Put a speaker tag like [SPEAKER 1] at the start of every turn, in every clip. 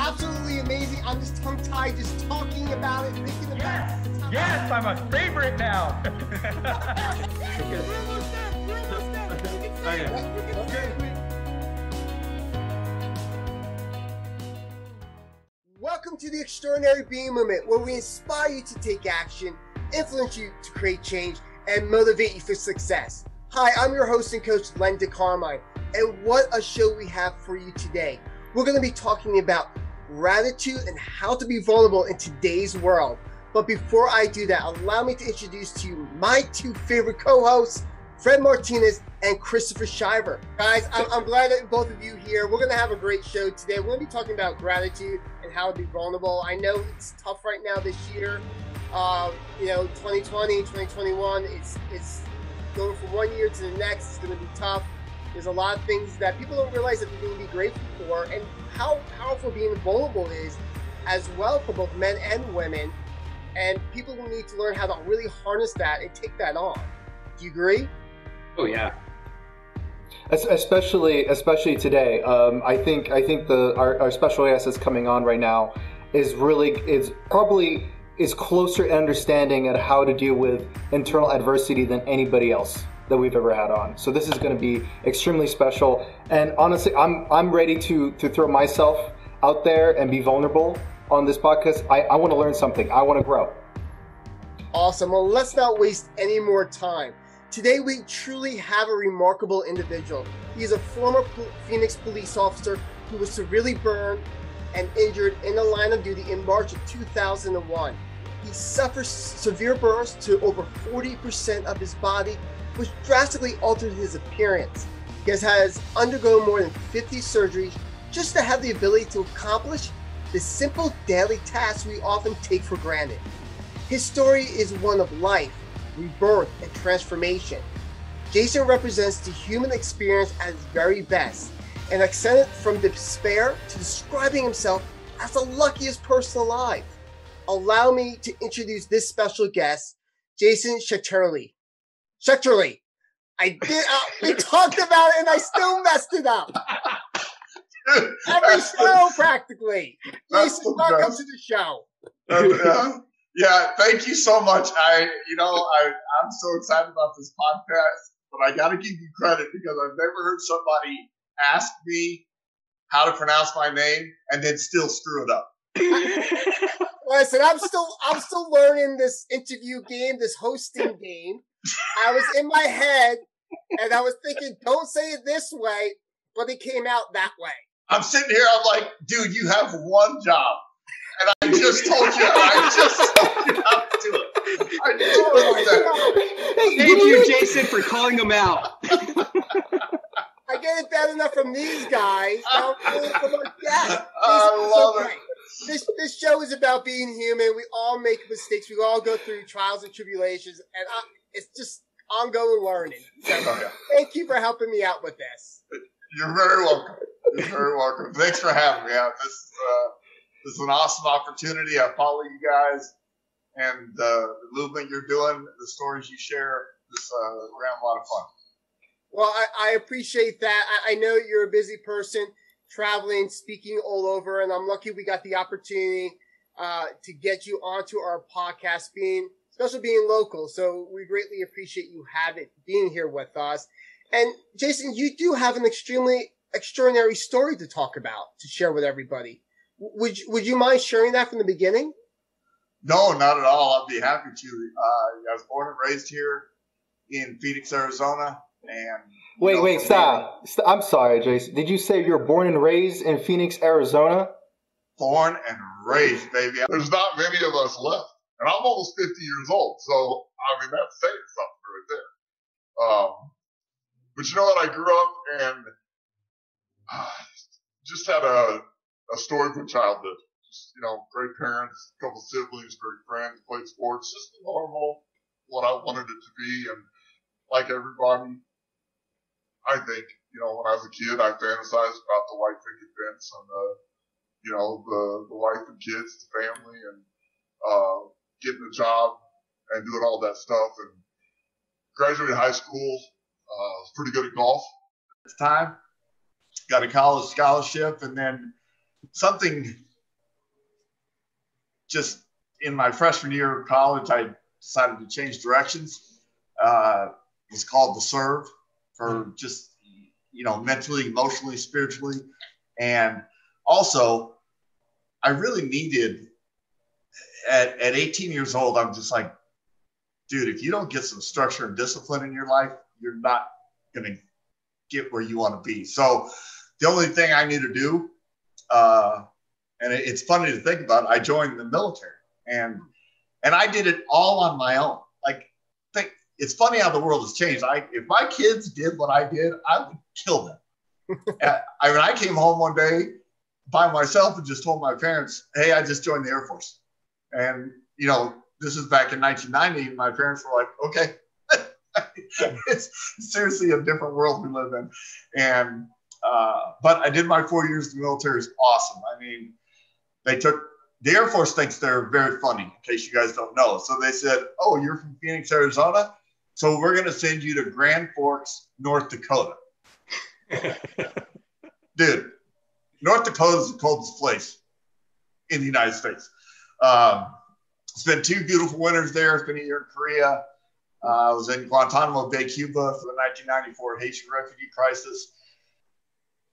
[SPEAKER 1] absolutely amazing. I'm just tongue-tied just talking about it, thinking about it.
[SPEAKER 2] Yes, I'm a favorite now.
[SPEAKER 1] Welcome to the Extraordinary Being Movement, where we inspire you to take action, influence you to create change, and motivate you for success. Hi, I'm your host and coach, Len DeCarmine, and what a show we have for you today. We're going to be talking about gratitude and how to be vulnerable in today's world. But before I do that, allow me to introduce to you my two favorite co-hosts, Fred Martinez and Christopher Shiver. Guys, I'm glad that both of you here. We're going to have a great show today. We're going to be talking about gratitude and how to be vulnerable. I know it's tough right now this year. 2020, 2021, it's going from one year to the next. It's going to be tough. There's a lot of things that people don't realize that they're going to be grateful for, and how powerful being vulnerable is as well for both men and women. And people will need to learn how to really harness that and take that on. Do you agree?
[SPEAKER 3] Oh yeah.
[SPEAKER 4] Especially today. I think our special guest that's coming on right now is probably closer to understanding at how to deal with internal adversity than anybody else that we've ever had on. So this is going to be extremely special. And honestly, I'm ready to throw myself out there and be vulnerable on this podcast. I want to learn something. I want to grow.
[SPEAKER 1] Awesome. Well, let's not waste any more time. Today, we truly have a remarkable individual. He is a former Phoenix police officer who was severely burned and injured in the line of duty in March of 2001. He suffers severe burns to over 40% of his body, which drastically altered his appearance. He has undergone more than 50 surgeries just to have the ability to accomplish the simple daily tasks we often take for granted. His story is one of life, rebirth, and transformation. Jason represents the human experience at its very best and ascended from despair to describing himself as the luckiest person alive. Allow me to introduce this special guest, Jason Schechterle. Schechterle. We talked about it and I still messed it up. Every show practically. Jason, welcome to the show.
[SPEAKER 5] Yeah, thank you so much. I'm so excited about this podcast, but I got to give you credit because I've never heard somebody ask me how to pronounce my name and then still screw it up.
[SPEAKER 1] Listen, I'm still learning this interview game, this hosting game. I was in my head and I was thinking, don't say it this way, but it came out that way.
[SPEAKER 5] I'm sitting here, I'm like, dude, you have one job. And I just told you how to do it.
[SPEAKER 3] Thank you, Jason, for calling him out.
[SPEAKER 1] I get it bad enough from these guys.
[SPEAKER 5] I love it.
[SPEAKER 1] This show is about being human. We all make mistakes. We all go through trials and tribulations. And it's just ongoing learning. So Thank you for helping me out with this.
[SPEAKER 5] You're very welcome. You're very welcome. Thanks for having me out. This is an awesome opportunity. I follow you guys and the movement you're doing, the stories you share. We're having a lot of fun.
[SPEAKER 1] Well, I appreciate that. I know you're a busy person, traveling, speaking all over, and I'm lucky we got the opportunity to get you onto our podcast, especially being local. So we greatly appreciate you being here with us. And Jason, you do have an extremely extraordinary story to talk about, to share with everybody. Would you mind sharing that from the beginning?
[SPEAKER 5] No, not at all. I'd be happy to. I was born and raised here in Phoenix, Arizona. And
[SPEAKER 4] wait, stop. I'm sorry, Jason. Did you say you're born and raised in Phoenix, Arizona?
[SPEAKER 5] Born and raised, baby. There's not many of us left. And I'm almost 50 years old. So, I mean, that's saying something right there. But you know what? I grew up and just had a storyful childhood. Just, great parents, couple siblings, great friends, played sports, just normal, what I wanted it to be. And like everybody, I think, when I was a kid, I fantasized about the white picket fence and the wife and kids, the family, and getting a job and doing all that stuff. And graduated high school, was pretty good at golf at the time. Got a college scholarship, and then something just in my freshman year of college, I decided to change directions. It was called the Serve for just, mentally, emotionally, spiritually. And also, I really needed, at 18 years old, I'm just like, dude, if you don't get some structure and discipline in your life, you're not going to get where you want to be. So the only thing I knew to do, and it's funny to think about, I joined the military, and I did it all on my own. Like, it's funny how the world has changed. If my kids did what I did, I would kill them. I came home one day by myself and just told my parents, hey, I just joined the Air Force. And, this is back in 1990. And my parents were like, okay. It's seriously a different world we live in. And, but I did my 4 years in the military. It's awesome. I mean, the Air Force thinks they're very funny, in case you guys don't know. So they said, oh, you're from Phoenix, Arizona? So we're going to send you to Grand Forks, North Dakota. Dude, North Dakota is the coldest place in the United States. Spent 2 beautiful winters there. Spent a year in Korea. I was in Guantanamo Bay, Cuba for the 1994 Haitian refugee crisis.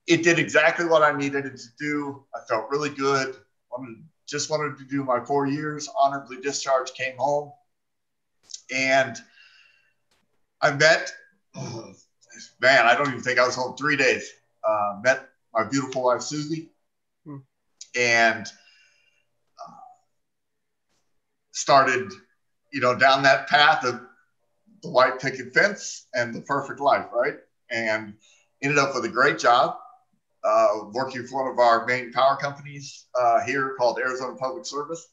[SPEAKER 5] It did exactly what I needed it to do. I felt really good. Just wanted to do my 4 years, honorably discharged, came home. And I met, I don't even think I was home 3 days. Met my beautiful wife, Susie, and started, down that path of the white picket fence and the perfect life, right? And ended up with a great job, working for one of our main power companies here called Arizona Public Service.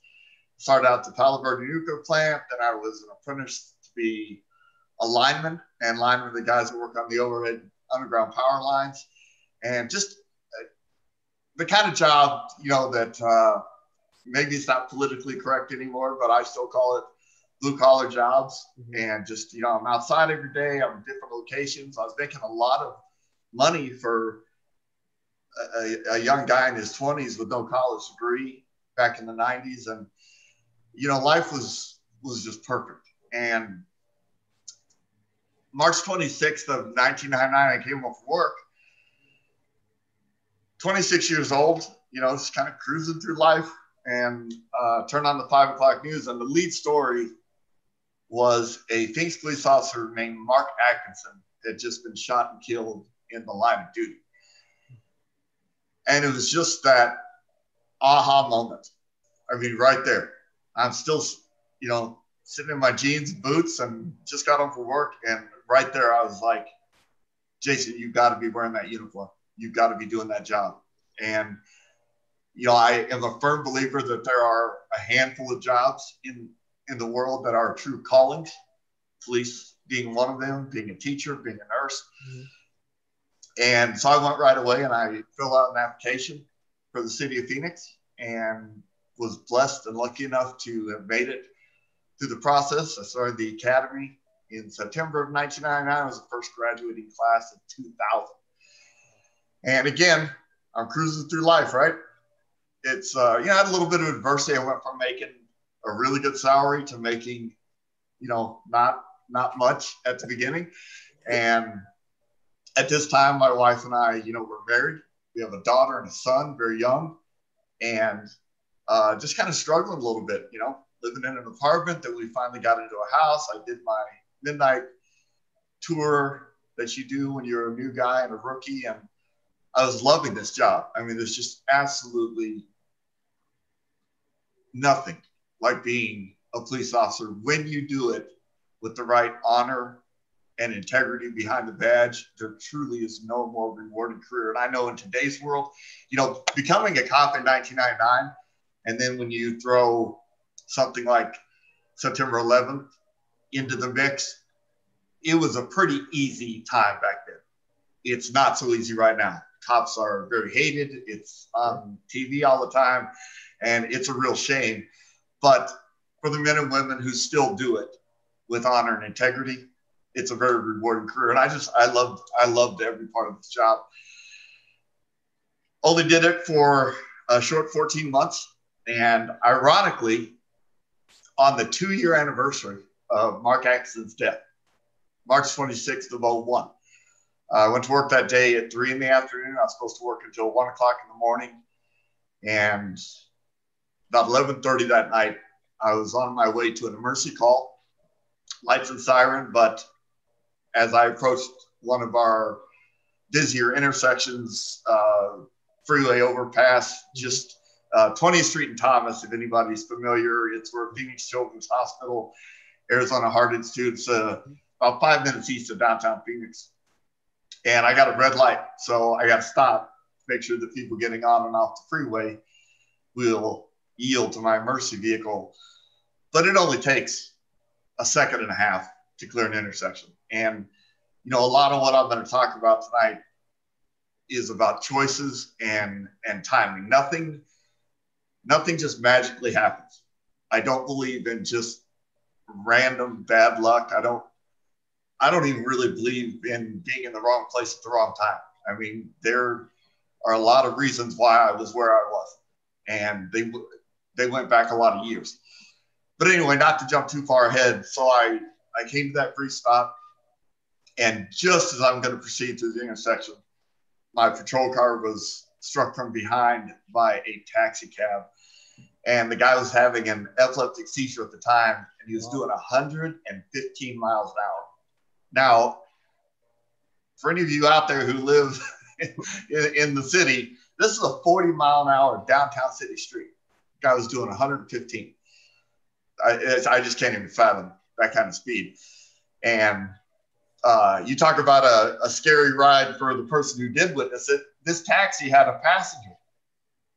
[SPEAKER 5] Started out at the Palo Verde nuclear plant. Then I was an apprentice to be a lineman, and lineman the guys that work on the overhead underground power lines. And just the kind of job, that maybe it's not politically correct anymore, but I still call it blue collar jobs. And just, I'm outside every day. I'm in different locations. I was making a lot of money for a young guy in his 20s with no college degree back in the 90s. And, life was just perfect. And March 26th of 1999, I came home from work. 26 years old, just kind of cruising through life, and turned on the 5 o'clock news. And the lead story was a Phoenix police officer named Mark Atkinson had just been shot and killed in the line of duty. And it was just that aha moment. I mean, right there. I'm still, sitting in my jeans and boots and just got home from work. And right there, I was like, Jason, you've got to be wearing that uniform. You've got to be doing that job. And, I am a firm believer that there are a handful of jobs in the world that are true callings, police being one of them, being a teacher, being a nurse. And so I went right away and I filled out an application for the city of Phoenix, and was blessed and lucky enough to have made it through the process. I started the academy in September of 1999. I was the first graduating class of 2000. And again, I'm cruising through life, right? It's, I had a little bit of adversity. I went from making a really good salary to making, not much at the beginning. And at this time, my wife and I, we're married. We have a daughter and a son, very young, and just kind of struggling a little bit, living in an apartment. That we finally got into a house. I did my midnight tour that you do when you're a new guy and a rookie, and I was loving this job. I mean, there's just absolutely nothing like being a police officer when you do it with the right honor and integrity behind the badge. There truly is no more rewarding career. And I know in today's world, becoming a cop in 1999, and then when you throw something like September 11th into the mix, it was a pretty easy time back then. It's not so easy right now. Cops are very hated. It's on TV all the time, and it's a real shame. But for the men and women who still do it with honor and integrity, it's a very rewarding career. And I loved every part of this job. Only did it for a short 14 months.
[SPEAKER 6] And ironically, on the 2-year anniversary of Mark Atkinson's death, March 26th of 01, I went to work that day at 3 in the afternoon. I was supposed to work until 1 o'clock in the morning. And about 11:30 that night, I was on my way to an emergency call, lights and siren. But as I approached one of our busier intersections, freeway overpass, just 20th Street and Thomas, if anybody's familiar, it's where Phoenix Children's Hospital, Arizona Heart Institute's about 5 minutes east of downtown Phoenix. And I got a red light, so I got to stop to make sure that people getting on and off the freeway will yield to my emergency vehicle. But it only takes a second and a half to clear an intersection. And, you know, a lot of what I'm going to talk about tonight is about choices and timing. Nothing just magically happens. I don't believe in just random bad luck. I don't even really believe in being in the wrong place at the wrong time. I mean, there are a lot of reasons why I was where I was, and they went back a lot of years. But anyway, not to jump too far ahead. So I came to that brief stop, and just as I'm going to proceed through the intersection, my patrol car was struck from behind by a taxi cab. And the guy was having an epileptic seizure at the time, and he was doing 115 miles an hour. Now, for any of you out there who live in the city, this is a 40-mile-an-hour downtown city street. The guy was doing 115. I just can't even fathom that kind of speed. And you talk about a scary ride for the person who did witness it. This taxi had a passenger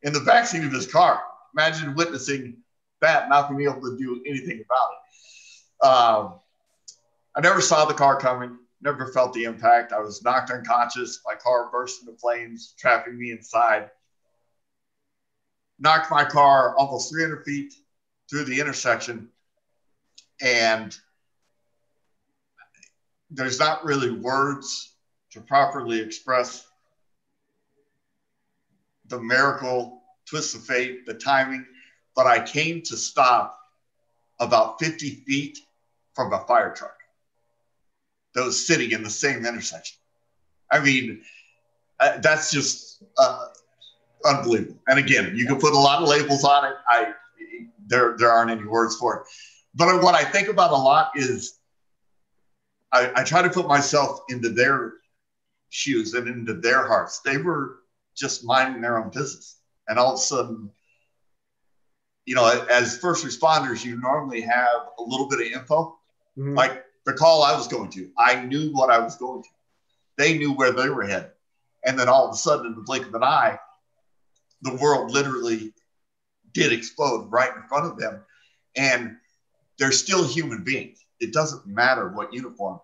[SPEAKER 6] in the backseat of his car. Imagine witnessing that, not being able to do anything about it. I never saw the car coming, never felt the impact. I was knocked unconscious. My car burst into flames, trapping me inside. Knocked my car almost 300 feet through the intersection. And there's not really words to properly express the miracle, twist of fate, the timing, but I came to stop about 50 feet from a fire truck that was sitting in the same intersection. I mean, that's just unbelievable. And again, you can put a lot of labels on it. There aren't any words for it. But what I think about a lot is I try to put myself into their shoes and into their hearts. They were just minding their own business. And all of a sudden, you know, as first responders, you normally have a little bit of info. Mm-hmm. Like the call I was going to, I knew what I was going to. They knew where they were headed. And then all of a sudden, in the blink of an eye, the world literally did explode right in front of them. And they're still human beings. It doesn't matter what uniform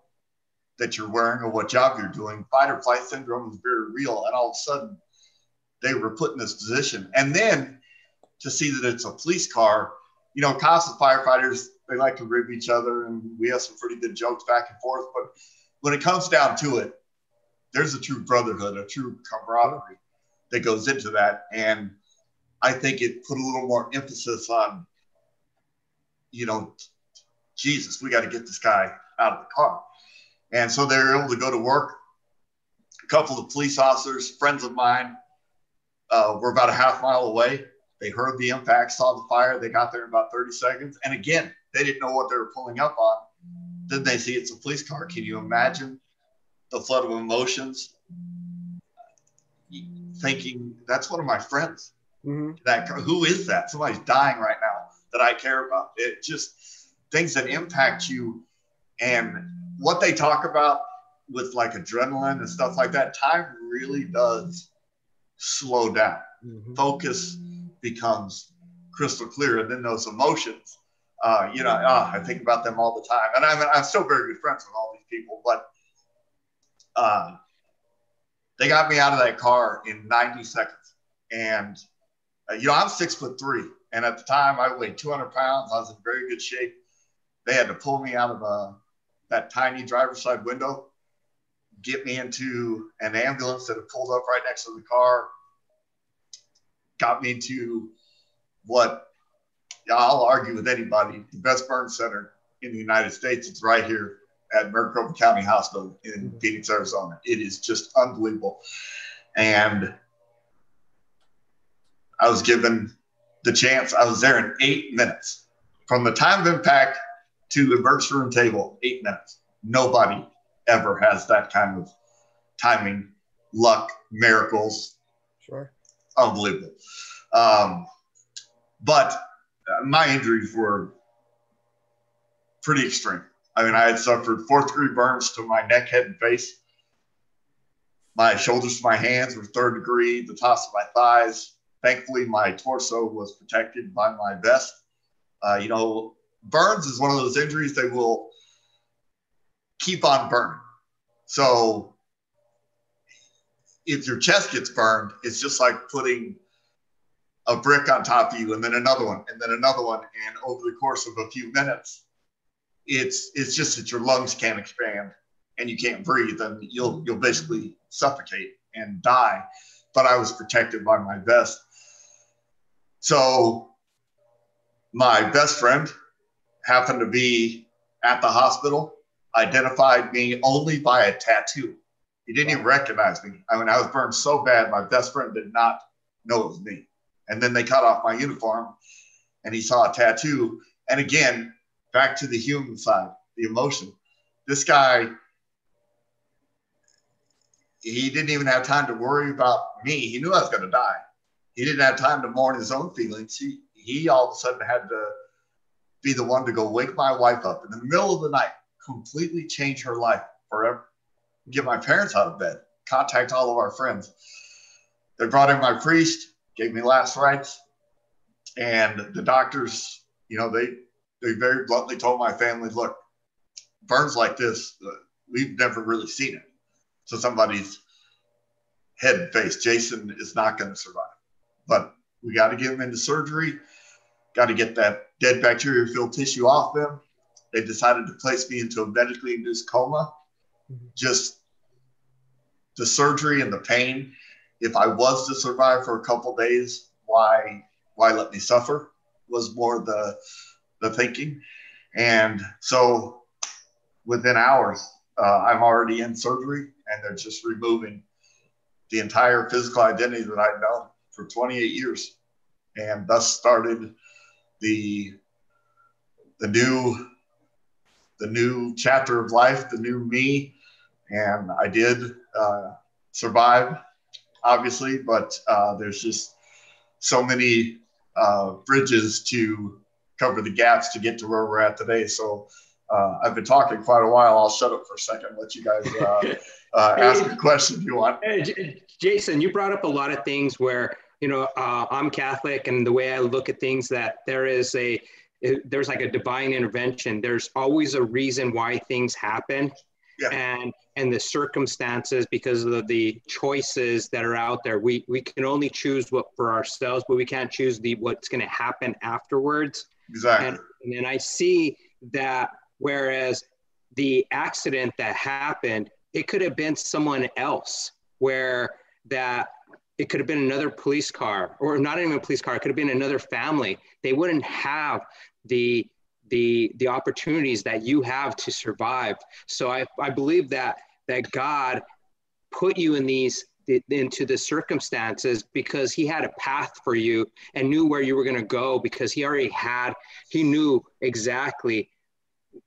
[SPEAKER 6] that you're wearing or what job you're doing. Fight or flight syndrome is very real. And all of a sudden, they were put in this position. And then to see that it's a police car, you know, cops and firefighters, they like to rib each other, and we have some pretty good jokes back and forth. But when it comes down to it, there's a true brotherhood, a true camaraderie that goes into that. And I think it put a little more emphasis on, you know, Jesus, we got to get this guy out of the car. And so they were able to go to work. A couple of police officers, friends of mine, were about a half mile away. They heard the impact, saw the fire. They got there in about 30 seconds. And again, they didn't know what they were pulling up on. Then they see it's a police car. Can you imagine the flood of emotions? Thinking, that's one of my friends. Mm-hmm. Who is that? Somebody's dying right now that I care about. It just things that impact you. And what they talk about with like adrenaline and stuff like that, time really does slow down. Mm-hmm. Focus becomes crystal clear. And then those emotions, I think about them all the time. And I'm still very good friends with all these people, but they got me out of that car in 90 seconds. And, I'm 6'3". And at the time I weighed 200 pounds. I was in very good shape. They had to pull me out of that tiny driver's side window, get me into an ambulance that had pulled up right next to the car, got me into what I'll argue with anybody, the best burn center in the United States is right here at Maricopa County Hospital in Phoenix, Arizona. It is just unbelievable. And I was given the chance. I was there in 8 minutes. From the time of impact to the emergency room table, 8 minutes. Nobody ever has that kind of timing, luck, miracles.
[SPEAKER 1] Sure.
[SPEAKER 6] Unbelievable. But my injuries were pretty extreme. I mean, I had suffered 4th-degree burns to my neck, head, and face. My shoulders to my hands were 3rd degree, the tops of my thighs. Thankfully, my torso was protected by my vest. You know, burns is one of those injuries that will keep on burning. So if your chest gets burned, it's just like putting a brick on top of you and then another one and then another one. And over the course of a few minutes, it's just that your lungs can't expand and you can't breathe, and you'll basically suffocate and die. But I was protected by my vest. So my best friend happened to be at the hospital, identified me only by a tattoo. He didn't even recognize me. I mean, I was burned so bad, my best friend did not know it was me. And then they cut off my uniform and he saw a tattoo. And again, back to the human side, the emotion. This guy, he didn't even have time to worry about me. He knew I was going to die. He didn't have time to mourn his own feelings. He all of a sudden had to be the one to go wake my wife up in the middle of the night, completely change her life forever, get my parents out of bed, contact all of our friends. They brought in my priest, gave me last rites, and the doctors, you know, they very bluntly told my family, look, burns like this, we've never really seen it. So somebody's head and face, Jason is not going to survive. But we got to get him into surgery, got to get that dead bacteria-filled tissue off them. They decided to place me into a medically induced coma. Just the surgery and the pain. If I was to survive for a couple of days, why let me suffer was more the thinking. And so within hours, I'm already in surgery, and they're just removing the entire physical identity that I'd known for 28 years. And thus started the new chapter of life, the new me. And I did survive, obviously, but there's just so many bridges to cover the gaps to get to where we're at today. So I've been talking quite a while. I'll shut up for a second and let you guys ask a question if you want.
[SPEAKER 3] Jason, you brought up a lot of things where, you know, I'm Catholic, and the way I look at things, that there's like a divine intervention. There's always a reason why things happen. Yeah. And the circumstances, because of the choices that are out there, we can only choose what for ourselves, but we can't choose what's going to happen afterwards.
[SPEAKER 6] Exactly.
[SPEAKER 3] And then I see that, whereas the accident that happened, it could have been someone else, where that it could have been another police car, or not even a police car. It could have been another family. They wouldn't have the opportunities that you have to survive. So I believe that God put you into the circumstances because he had a path for you and knew where you were going to go, because he knew exactly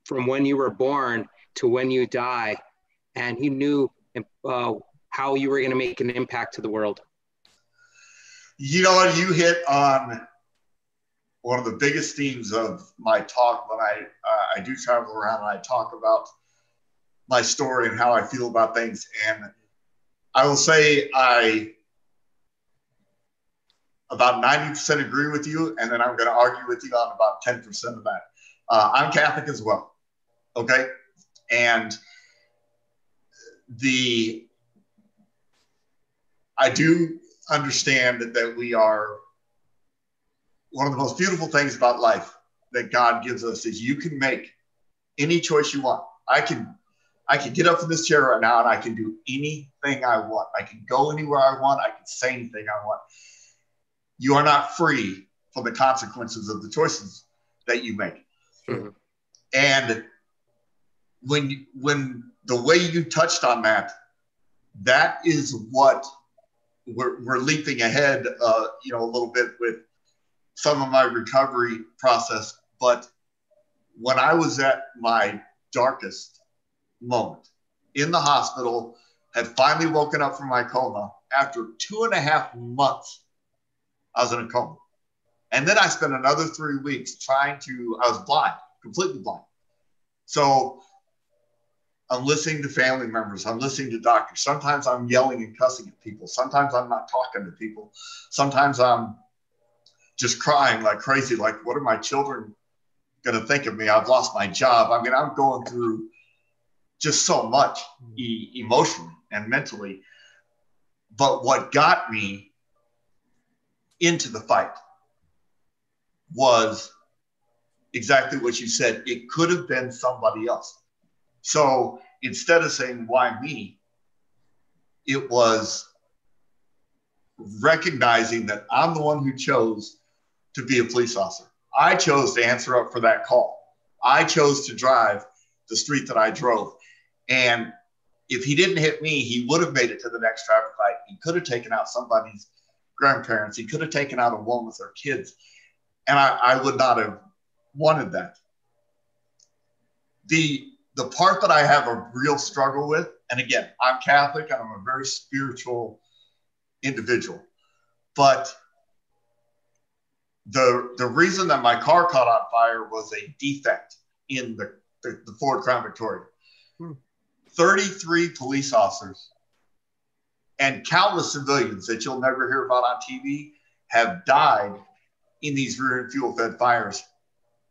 [SPEAKER 3] from when you were born to when you die. And he knew how you were going to make an impact to the world.
[SPEAKER 6] You know what? You hit on one of the biggest themes of my talk when I do travel around and I talk about my story and how I feel about things. And I will say I about 90% agree with you, and then I'm going to argue with you on about 10% of that. I'm Catholic as well, okay? And I do understand that we are, one of the most beautiful things about life that God gives us is you can make any choice you want. I can get up from this chair right now and I can do anything I want. I can go anywhere I want. I can say anything I want. You are not free from the consequences of the choices that you make.
[SPEAKER 3] Mhm.
[SPEAKER 6] And when the way you touched on that, that is what we're leaping ahead, you know, a little bit with some of my recovery process. But when I was at my darkest moment in the hospital, had finally woken up from my coma after 2.5 months, I was in a coma. And then I spent another 3 weeks I was blind, completely blind. So I'm listening to family members. I'm listening to doctors. Sometimes I'm yelling and cussing at people. Sometimes I'm not talking to people. Sometimes I'm just crying like crazy. Like, what are my children going to think of me? I've lost my job. I mean, I'm going through just so much emotionally and mentally. But what got me into the fight was exactly what you said. It could have been somebody else. So instead of saying, why me? It was recognizing that I'm the one who chose to be a police officer. I chose to answer up for that call. I chose to drive the street that I drove. And if he didn't hit me, he would have made it to the next traffic light. He could have taken out somebody's grandparents. He could have taken out a woman with her kids. And I would not have wanted that. The part that I have a real struggle with, and again, I'm Catholic and I'm a very spiritual individual, but the reason that my car caught on fire was a defect in the Ford Crown Victoria. 33 police officers and countless civilians that you'll never hear about on TV have died in these rear and fuel fed fires.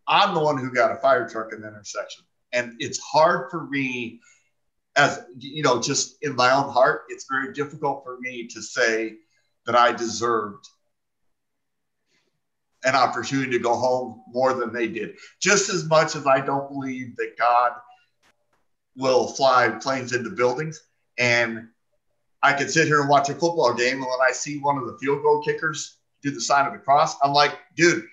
[SPEAKER 6] I'm the one who got a fire truck in the intersection. And it's hard for me, as you know, just in my own heart, it's very difficult for me to say that I deserved an opportunity to go home more than they did. Just as much as I don't believe that God will fly planes into buildings. And I could sit here and watch a football game, and when I see one of the field goal kickers do the sign of the cross, I'm like, dude,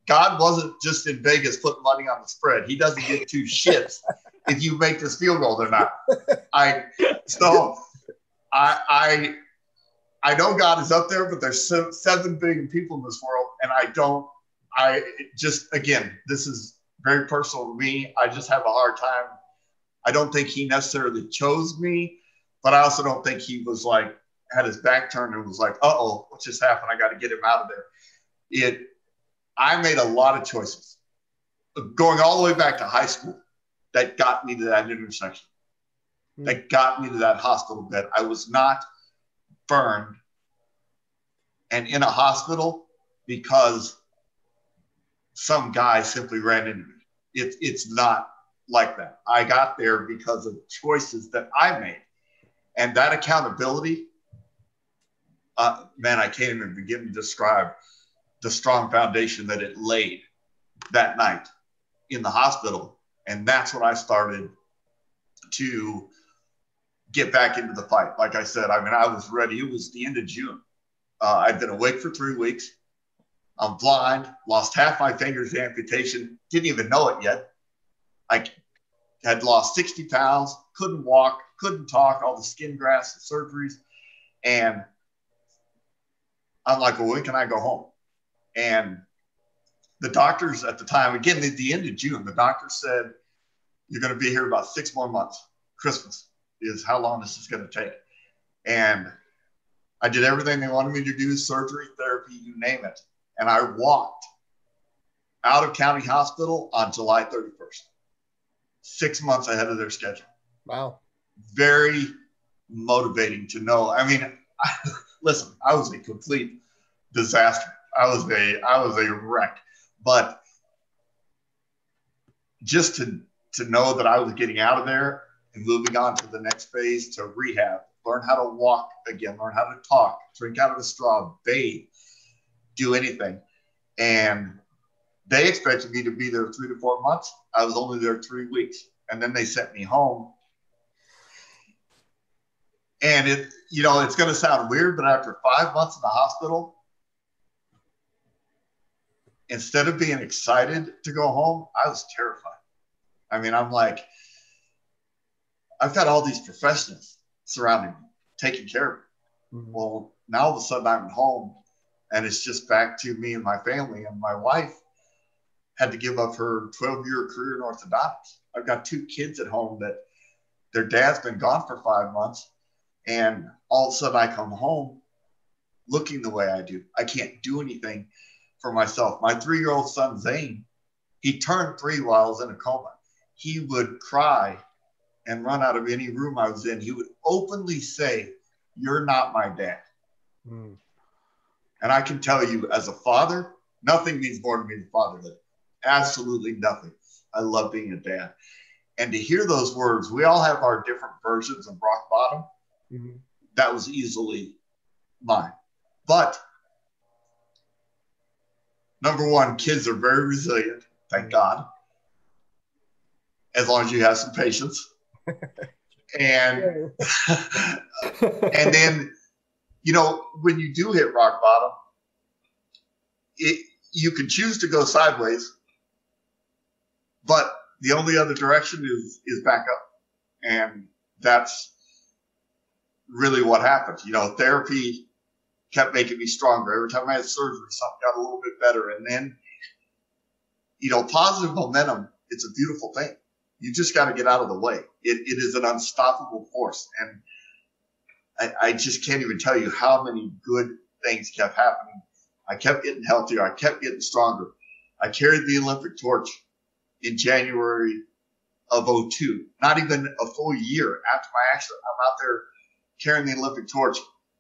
[SPEAKER 6] God wasn't just in Vegas putting money on the spread. He doesn't give two shits if you make this field goal or not. I know God is up there, but there's 7 billion people in this world. And again, this is very personal to me. I just have a hard time. I don't think he necessarily chose me, but I also don't think he was like, had his back turned and was like, uh-oh, what just happened? I got to get him out of there. I made a lot of choices going all the way back to high school that got me to that intersection, that got me to that hospital bed. I was not burned and in a hospital because some guy simply ran into me. It's not like that. I got there because of choices that I made. And that accountability, man, I can't even begin to describe the strong foundation that it laid that night in the hospital. And that's when I started to get back into the fight. Like I said, I mean, I was ready. It was the end of June. I'd been awake for 3 weeks. I'm blind, lost half my fingers to amputation, didn't even know it yet. I had lost 60 pounds, couldn't walk, couldn't talk, all the skin grafts, the surgeries. And I'm like, well, when can I go home? And the doctors at the time, again, at the end of June, the doctor said, you're going to be here about 6 more months. Christmas is how long this is going to take. And I did everything they wanted me to do, surgery, therapy, you name it. And I walked out of county hospital on July 31st, 6 months ahead of their schedule.
[SPEAKER 1] Wow.
[SPEAKER 6] Very motivating to know. I mean, listen, I was a complete disaster. I was a wreck, but just to know that I was getting out of there and moving on to the next phase, to rehab, learn how to walk again, learn how to talk, drink out of a straw, bathe, do anything. And they expected me to be there 3 to 4 months. I was only there 3 weeks. And then they sent me home. And it's going to sound weird, but after 5 months in the hospital, instead of being excited to go home, I was terrified. I mean, I'm like, I've got all these professionals surrounding me, taking care of me. Mm-hmm. Well, now all of a sudden I'm at home and it's just back to me and my family. And my wife had to give up her 12-year career in orthodontics. I've got 2 kids at home that their dad's been gone for 5 months. And all of a sudden I come home looking the way I do. I can't do anything for myself. My 3-year-old son, Zane, he turned 3 while I was in a coma. He would cry and run out of any room I was in. He would openly say, "You're not my dad." Mm. And I can tell you, as a father, nothing means more to me than fatherhood. Absolutely nothing. I love being a dad. And to hear those words, we all have our different versions of rock bottom. Mm-hmm. That was easily mine. But number one, kids are very resilient, thank God, as long as you have some patience. And and then, you know, when you do hit rock bottom, you can choose to go sideways, but the only other direction is back up. And that's really what happened. You know, therapy kept making me stronger. Every time I had surgery, something got a little bit better. And then, you know, positive momentum, it's a beautiful thing. You just got to get out of the way. It is an unstoppable force. And I just can't even tell you how many good things kept happening. I kept getting healthier. I kept getting stronger. I carried the Olympic torch in January of 2002. Not even a full year after my accident. I'm out there carrying the Olympic torch.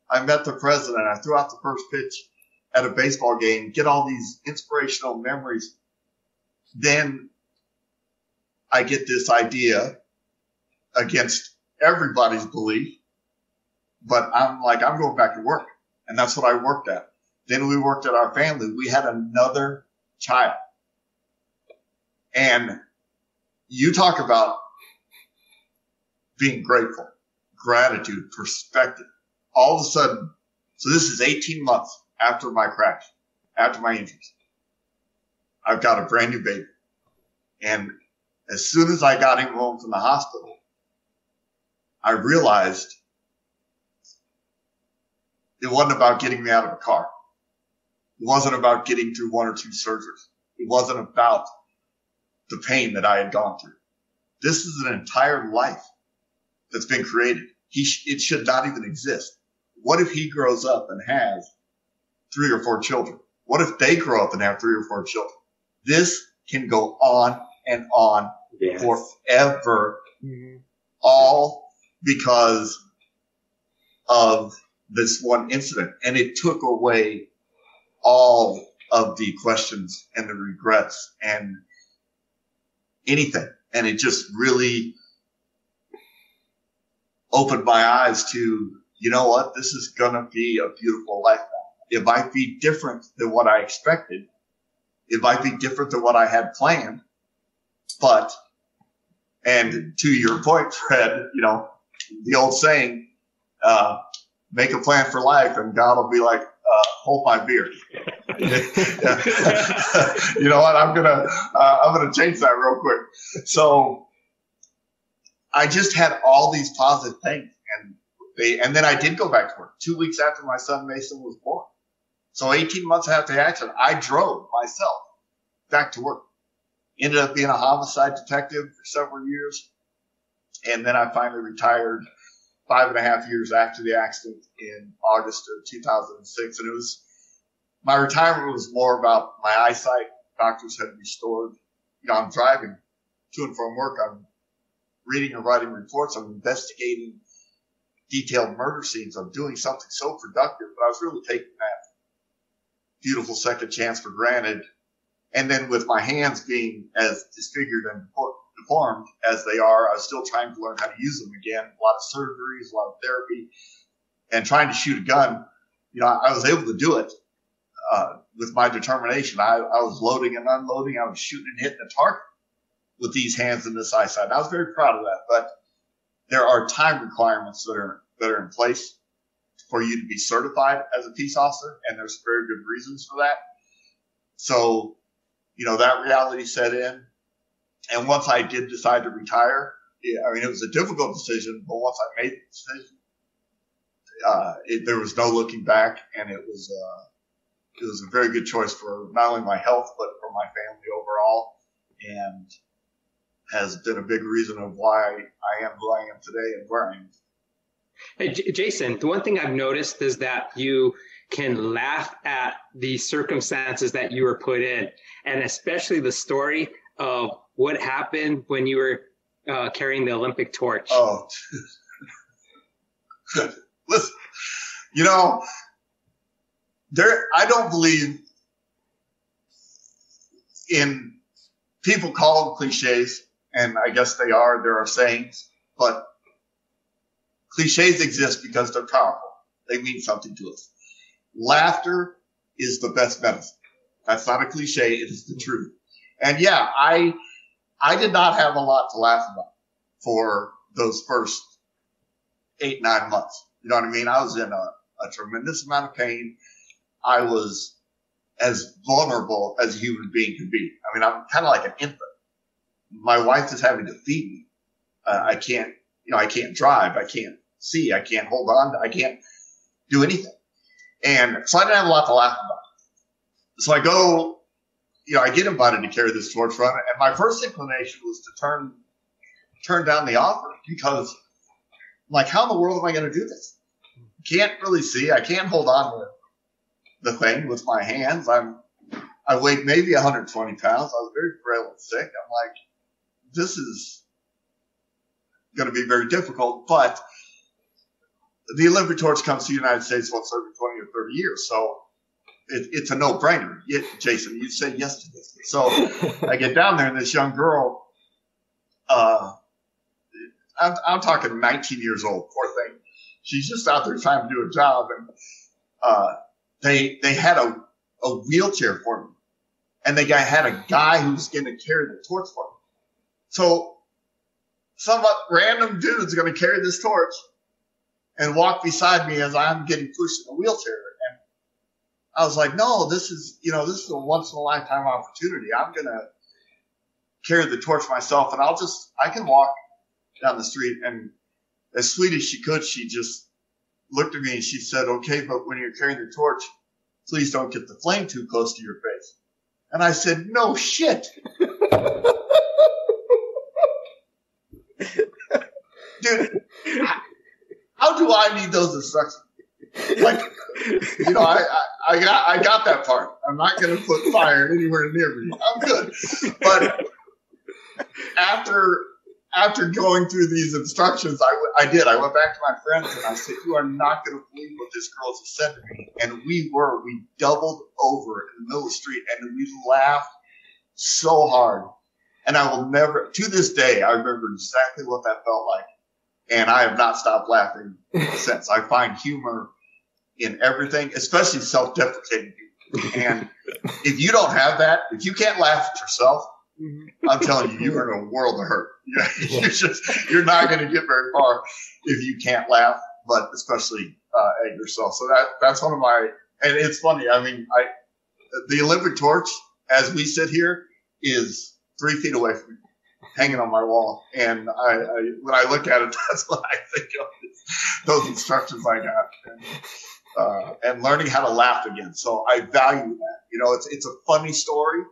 [SPEAKER 6] I met the president. I threw out the first pitch at a baseball game, get all these inspirational memories. Then I get this idea against everybody's belief, but I'm like, I'm going back to work. And that's what I worked at. Then we worked at our family. We had another child. And you talk about being grateful, gratitude, perspective. All of a sudden, so this is 18 months after my crash, after my injuries. I've got a brand new baby. And as soon as I got him home from the hospital, I realized it wasn't about getting me out of a car. It wasn't about getting through 1 or 2 surgeries. It wasn't about the pain that I had gone through. This is an entire life that's been created. It should not even exist. What if he grows up and has 3 or 4 children? What if they grow up and have 3 or 4 children? This can go on and on forever. Mm-hmm. All because of this one incident. And it took away all of the questions and the regrets and anything. And it just really opened my eyes to, you know what, this is going to be a beautiful life now. It might be different than what I expected. It might be different than what I had planned. But, and to your point, Fred, you know, the old saying, make a plan for life and God will be like, hold my beer. You know what? I'm gonna change that real quick. So I just had all these positive things, and then I did go back to work 2 weeks after my son Mason was born. So 18 months after the accident, I drove myself back to work. Ended up being a homicide detective for several years, and then I finally retired 5.5 years after the accident in August of 2006. And it was, my retirement was more about my eyesight. Doctors had restored. You know, I'm driving to and from work. I'm reading and writing reports. I'm investigating detailed murder scenes. I'm doing something so productive, but I was really taking that beautiful second chance for granted. And then with my hands being as disfigured and deformed as they are, I was still trying to learn how to use them again. A lot of surgeries, a lot of therapy, and trying to shoot a gun. You know, I was able to do it with my determination. I was loading and unloading. I was shooting and hitting a target with these hands and this eyesight. And I was very proud of that. But there are time requirements that are in place for you to be certified as a peace officer, and there's very good reasons for that. So that reality set in. And once I did decide to retire, it was a difficult decision, but once I made the decision, there was no looking back, and it was a very good choice for not only my health, but for my family overall, and has been a big reason of why I am who I am today and where I am.
[SPEAKER 3] Hey, Jason, the one thing I've noticed is that you can laugh at the circumstances that you were put in, and especially the story of what happened when you were carrying the Olympic torch.
[SPEAKER 6] Oh, listen, I don't believe in, people call them cliches, and I guess they are. There are sayings, but cliches exist because they're powerful. They mean something to us. Laughter is the best medicine. That's not a cliche. It is the truth. And yeah, I did not have a lot to laugh about for those first 8-9 months. You know what I mean? I was in a tremendous amount of pain. I was as vulnerable as a human being can be. I mean, I'm kind of like an infant. My wife is having to feed me. I can't drive. I can't see. I can't hold on. I can't do anything. And so I didn't have a lot to laugh about. So I go, I get invited to carry this torch run, and my first inclination was to turn down the offer, because I'm like, how in the world am I going to do this? Can't really see. I can't hold on to the thing with my hands. I weighed maybe 120 pounds. I was very frail and sick. I'm like, this is going to be very difficult, but the Olympic torch comes to the United States once every 20 or 30 years. So it's a no-brainer. Jason, you say yes to this. So I get down there, and this young girl, I'm talking 19 years old, poor thing. She's just out there trying to do a job, and they had a wheelchair for me, and they had a guy who was going to carry the torch for me. So some random dude's going to carry this torch and walk beside me as I'm getting pushed in a wheelchair. And I was like, no, this is a once in a lifetime opportunity. I'm going to carry the torch myself, and I can walk down the street. And as sweet as she could, she just looked at me and she said, okay, but when you're carrying the torch, please don't get the flame too close to your face. And I said, no shit. Dude, how do I need those instructions? Like, I got that part. I'm not going to put fire anywhere near me. I'm good. But after going through these instructions, I did. I went back to my friends and I said, you are not going to believe what this girl just said to me. And we doubled over in the middle of the street, and we laughed so hard. And I will never, to this day, I remember exactly what that felt like. And I have not stopped laughing since. I find humor in everything, especially self-deprecating people. And if you don't have that, if you can't laugh at yourself, I'm telling you, you're in a world of hurt. You're not going to get very far if you can't laugh, but especially at yourself. So that's one of my, and it's funny. I mean, the Olympic torch, as we sit here, is 3 feet away from me, hanging on my wall. And when I look at it, that's what I think of, those instructions I got, and learning how to laugh again. So I value that. It's a funny story,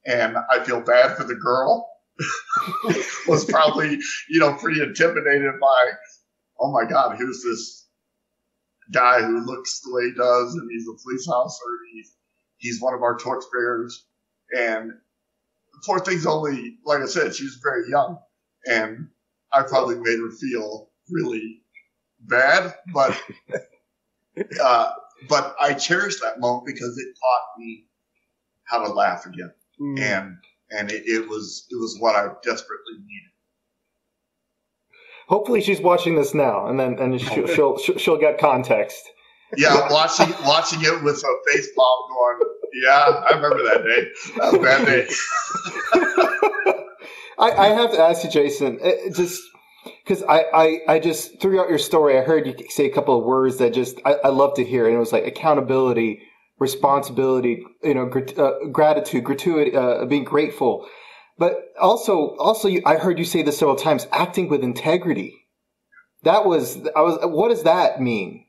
[SPEAKER 6] and I feel bad for the girl. Was probably, pretty intimidated by, oh my God, here's this guy who looks the way he does, and he's a police officer. He's one of our torch bearers. And the poor thing's only, like I said, she's very young, and I probably made her feel really bad, but I cherish that moment because it taught me how to laugh again. And it was what I desperately needed.
[SPEAKER 4] Hopefully she's watching this now, and she'll get context.
[SPEAKER 6] Yeah, watching it with a face palm going, yeah, I remember that day. That was a bad day.
[SPEAKER 4] I have to ask you, Jason, just because I just, throughout your story, I heard you say a couple of words that just I love to hear, and it was like accountability, responsibility, gratitude, gratuity, being grateful. But also, I heard you say this several times, acting with integrity. What does that mean?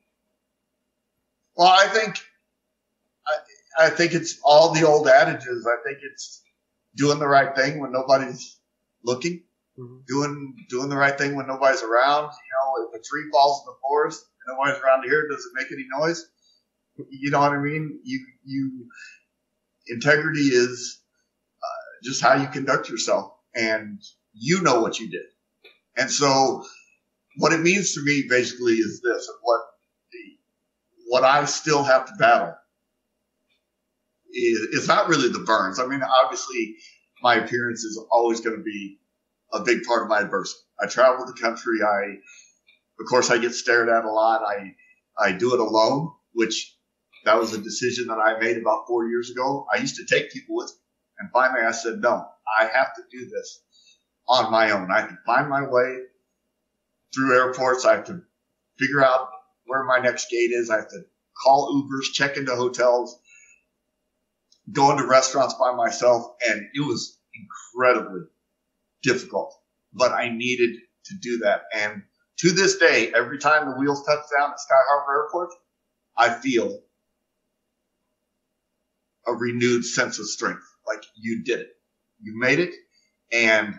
[SPEAKER 6] Well, I think it's all the old adages. I think it's doing the right thing when nobody's looking, doing the right thing when nobody's around. If a tree falls in the forest and nobody's around to hear it, does it make any noise? You know what I mean? Integrity is just how you conduct yourself, and you know what you did. And so what it means to me basically is this, and what I still have to battle is not really the burns. I mean, obviously my appearance is always going to be a big part of my adversity. I travel the country. Of course, I get stared at a lot. I do it alone, which that was a decision that I made about 4 years ago. I used to take people with me, and finally I said, no, I have to do this on my own. I have to find my way through airports. I have to figure out where my next gate is. I have to call Ubers, check into hotels, go into restaurants by myself. And it was incredibly difficult, but I needed to do that. And to this day, every time the wheels touch down at Sky Harbor Airport, I feel a renewed sense of strength. Like, you did it. You made it. And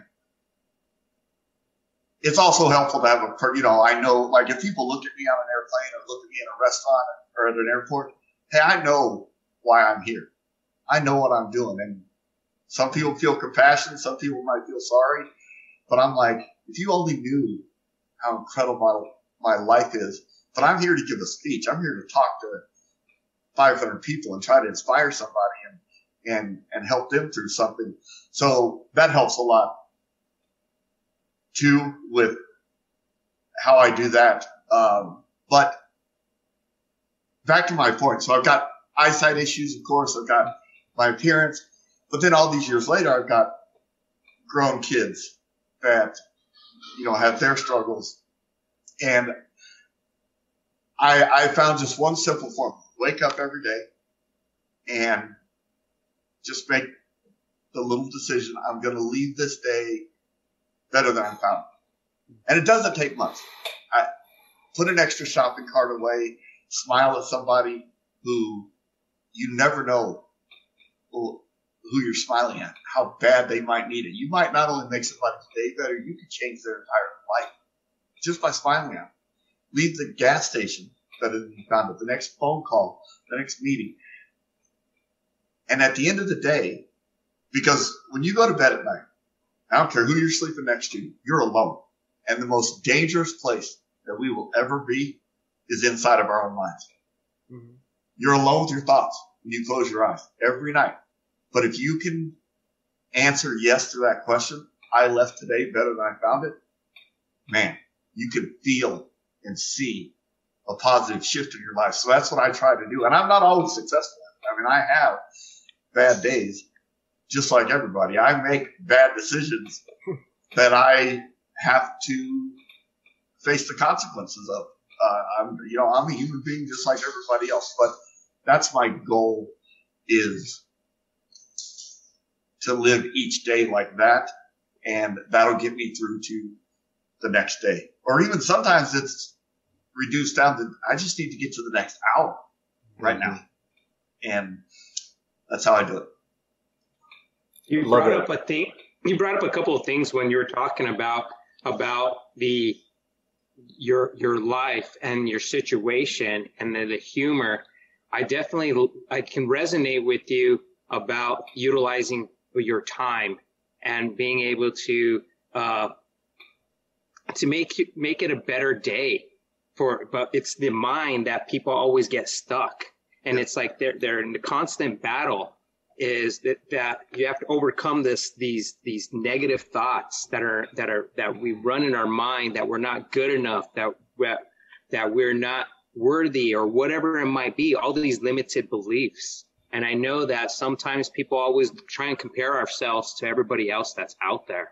[SPEAKER 6] it's also helpful to have I know, like, if people look at me on an airplane or look at me in a restaurant or at an airport, hey, I know why I'm here. I know what I'm doing. And some people feel compassion. Some people might feel sorry. But I'm like, if you only knew how incredible my life is, but I'm here to give a speech. I'm here to talk to 500 people and try to inspire somebody and help them through something. So that helps a lot too with how I do that. But back to my point. So I've got eyesight issues, of course. I've got my appearance, but then all these years later, I've got grown kids that, have their struggles. And I found just one simple formula. Wake up every day and just make the little decision. I'm going to leave this day better than I found it. And it doesn't take much. I put an extra shopping cart away, smile at somebody who you never know who you're smiling at, how bad they might need it. You might not only make somebody's day better, you could change their entire life just by smiling at them. Leave the gas station better than you found it, the next phone call, the next meeting. And at the end of the day, because when you go to bed at night, I don't care who you're sleeping next to, you're alone. And the most dangerous place that we will ever be is inside of our own minds. Mm-hmm. You're alone with your thoughts when you close your eyes every night. But if you can answer yes to that question, I left today better than I found it, man, you can feel and see a positive shift in your life. So that's what I try to do. And I'm not always successful at it. I mean, I have bad days, just like everybody. I make bad decisions that I have to face the consequences of. I'm a human being just like everybody else. But that's my goal, is to live each day like that. And that'll get me through to the next day. Or even sometimes it's reduced down to, I just need to get to the next hour right now. And that's how I do it.
[SPEAKER 3] You brought up a couple of things when you were talking about your life and your situation and the humor. I can resonate with you about utilizing your time and being able to make it a better day but it's the mind that people always get stuck. And it's like they're in the constant battle is that you have to overcome these negative thoughts that we run in our mind, that we're not good enough, that we're not worthy, or whatever it might be, all these limited beliefs. And I know that sometimes people always try and compare ourselves to everybody else that's out there.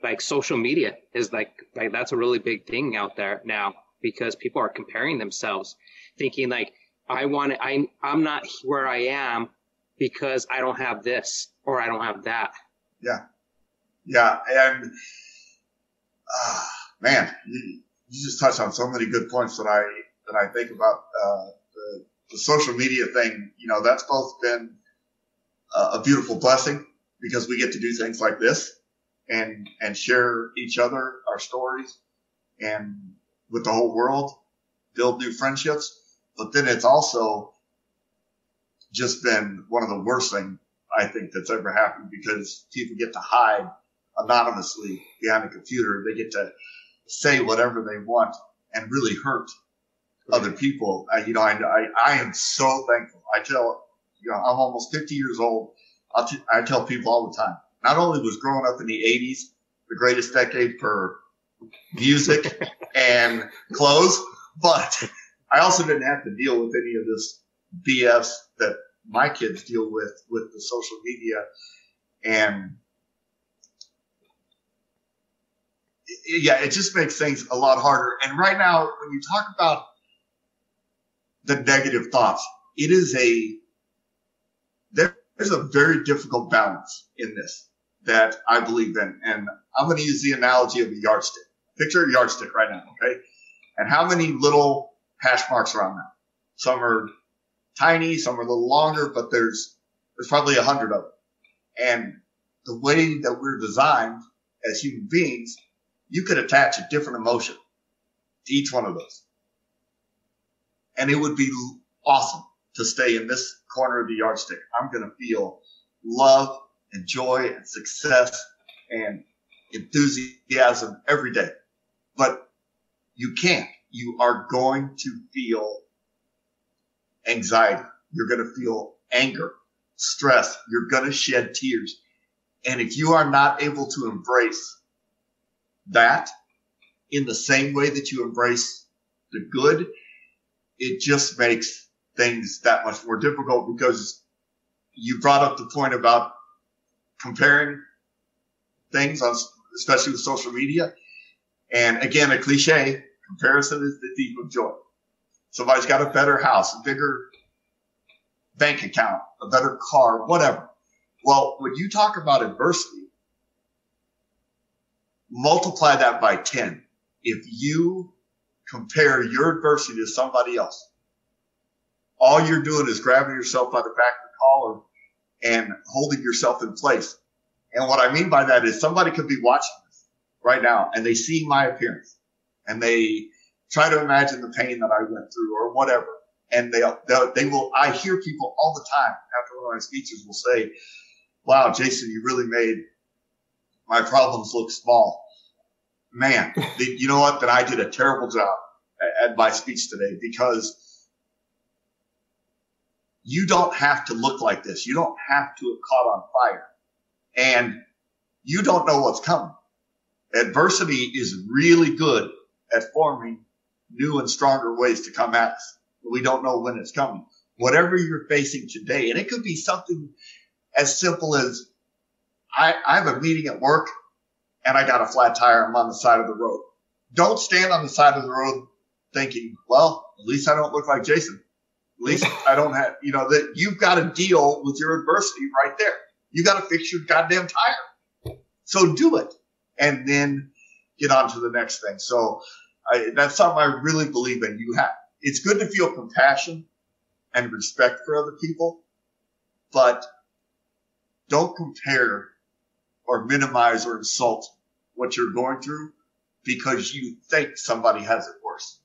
[SPEAKER 3] Like social media is like that's a really big thing out there now, because people are comparing themselves, thinking like, I'm not where I am because I don't have this or I don't have that.
[SPEAKER 6] Yeah. Yeah. And, man, you just touched on so many good points that I think about, the social media thing. You know, that's both been a beautiful blessing because we get to do things like this and share each other, our stories, and with the whole world, build new friendships. But then it's also just been one of the worst things I think that's ever happened because people get to hide anonymously behind a computer. They get to say whatever they want and really hurt other people. I am so thankful. I'm almost 50 years old. I tell people all the time, not only was growing up in the 80s the greatest decade for music and clothes, but I also didn't have to deal with any of this BS that my kids deal with the social media. And yeah, it just makes things a lot harder. And right now, when you talk about the negative thoughts, there's a very difficult balance in this that I believe in. And I'm going to use the analogy of a yardstick. Picture a yardstick right now, okay? And how many little hash marks are on that? Some are tiny, some are a little longer, but there's probably 100 of them. And the way that we're designed as human beings, you could attach a different emotion to each one of those. And it would be awesome to stay in this corner of the yardstick. I'm going to feel love and joy and success and enthusiasm every day. But you can't. You are going to feel anxiety. You're going to feel anger, stress. You're going to shed tears. And if you are not able to embrace that in the same way that you embrace the good, it just makes things that much more difficult because you brought up the point about comparing things on, especially with social media. And again, a cliche, comparison is the thief of joy. Somebody's got a better house, a bigger bank account, a better car, whatever. Well, when you talk about adversity, multiply that by 10. If you compare your adversity to somebody else, all you're doing is grabbing yourself by the back of the collar and holding yourself in place. And what I mean by that is somebody could be watching this right now and they see my appearance and they try to imagine the pain that I went through or whatever. And they will, I hear people all the time after one of my speeches will say, wow, Jason, you really made my problems look small. Man, you know what? Then I did a terrible job at my speech today because you don't have to look like this. You don't have to have caught on fire. And you don't know what's coming. Adversity is really good at forming new and stronger ways to come at us. We don't know when it's coming. Whatever you're facing today, and it could be something as simple as I have a meeting at work and I got a flat tire. I'm on the side of the road. Don't stand on the side of the road thinking, well, at least I don't look like Jason. At least I don't have, that you've got to deal with your adversity right there. You got to fix your goddamn tire. So do it and then get on to the next thing. So that's something I really believe in. It's good to feel compassion and respect for other people, but don't compare or minimize or insult what you're going through because you think somebody has it worse.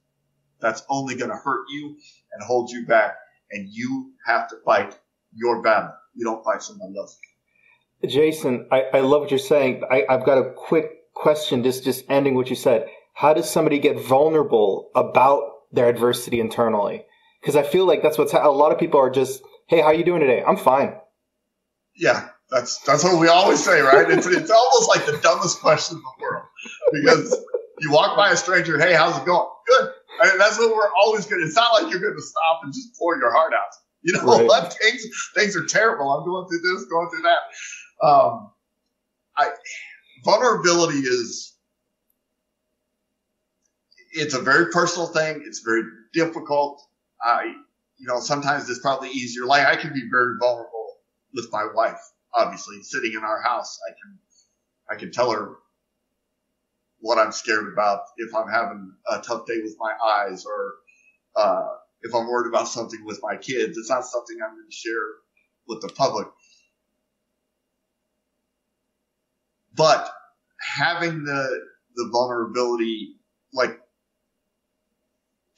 [SPEAKER 6] That's only going to hurt you and hold you back, and you have to fight your battle. You don't fight somebody else.
[SPEAKER 4] Jason, I love what you're saying. I've got a quick question, just ending what you said. How does somebody get vulnerable about their adversity internally? Because I feel like that's what's a lot of people are just, hey, how you doing today? I'm fine.
[SPEAKER 6] Yeah, that's what we always say, right? It's almost like the dumbest question in the world because you walk by a stranger, hey, how's it going? Good. I mean, that's what we're always going to. It's not like you're going to stop and just pour your heart out. You know
[SPEAKER 4] Right.
[SPEAKER 6] what? Things are terrible. I'm going through this, going through that. Vulnerability it's a very personal thing. It's very difficult. sometimes it's probably easier. Like I can be very vulnerable with my wife, obviously sitting in our house. I can tell her what I'm scared about if I'm having a tough day with my eyes, or if I'm worried about something with my kids. It's not something I'm going to share with the public. But having the vulnerability, like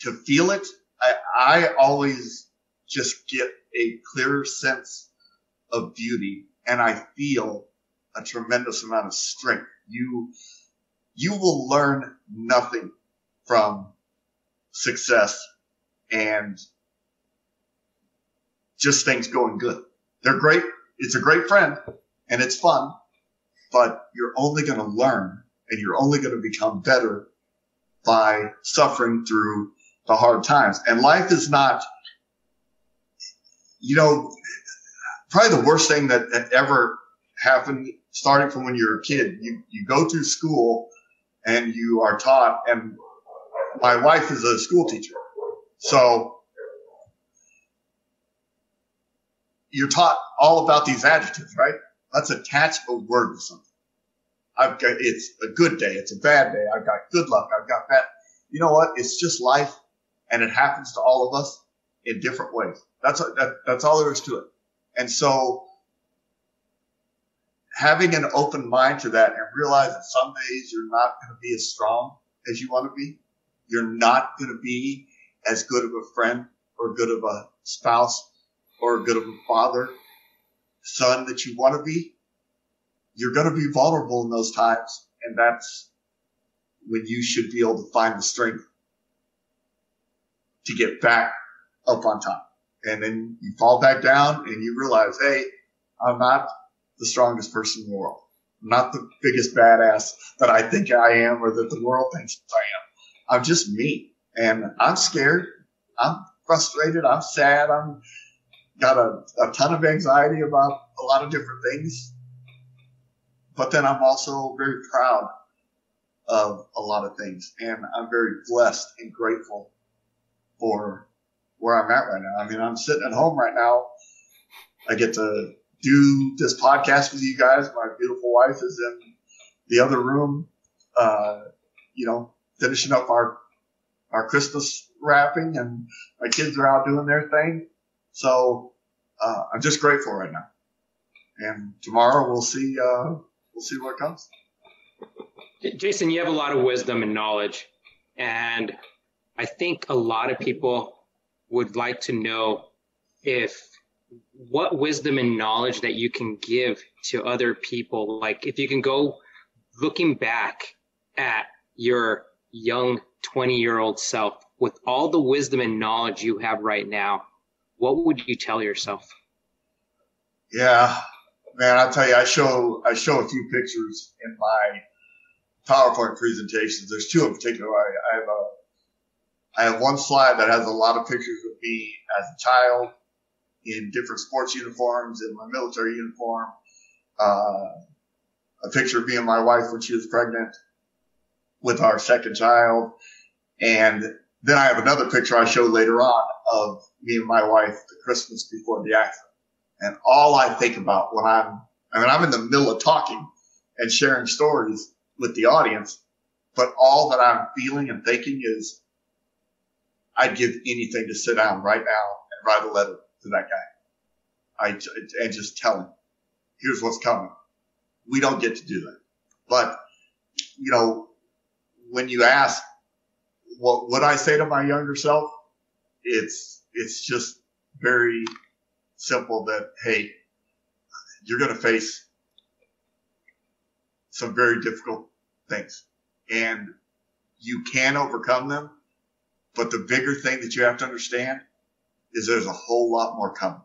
[SPEAKER 6] to feel it, I always just get a clearer sense of beauty, and I feel a tremendous amount of strength. You will learn nothing from success and just things going good. They're great. It's a great friend and it's fun, but you're only going to learn and you're only going to become better by suffering through the hard times. And life is not, probably the worst thing that ever happened, starting from when you're a kid. You go through school and you are taught, and my wife is a school teacher. So you're taught all about these adjectives, right? Let's attach a word to something. It's a good day. It's a bad day. I've got good luck. I've got bad. You know what? It's just life, and it happens to all of us in different ways. That's all there is to it. And so having an open mind to that and realize that some days you're not going to be as strong as you want to be. You're not going to be as good of a friend or good of a spouse or good of a father, son that you want to be. You're going to be vulnerable in those times. And that's when you should be able to find the strength to get back up on top. And then you fall back down and you realize, hey, I'm not the strongest person in the world. I'm not the biggest badass that I think I am or that the world thinks I am. I'm just me. And I'm scared. I'm frustrated. I'm sad. I'm got a ton of anxiety about a lot of different things. But then I'm also very proud of a lot of things. And I'm very blessed and grateful for where I'm at right now. I mean, I'm sitting at home right now. I get to do this podcast with you guys. My beautiful wife is in the other room, finishing up our Christmas wrapping, and my kids are out doing their thing. So I'm just grateful right now. And tomorrow we'll see what comes.
[SPEAKER 3] Jason, you have a lot of wisdom and knowledge, and I think a lot of people would like to know what wisdom and knowledge that you can give to other people. Like if you can go looking back at your young 20-year-old self with all the wisdom and knowledge you have right now, what would you tell yourself?
[SPEAKER 6] Yeah, man, I'll tell you, I show a few pictures in my PowerPoint presentations. There's two in particular. I have one slide that has a lot of pictures of me as a child in different sports uniforms, in my military uniform, a picture of me and my wife when she was pregnant with our second child. And then I have another picture I show later on of me and my wife the Christmas before the accident. And all I think about when I'm in the middle of talking and sharing stories with the audience, but all that I'm feeling and thinking is, I'd give anything to sit down right now and write a letter to that guy. And just tell him, here's what's coming. We don't get to do that. But, when you ask, what would I say to my younger self? It's just very simple that, hey, you're going to face some very difficult things and you can overcome them. But the bigger thing that you have to understand is there's a whole lot more coming.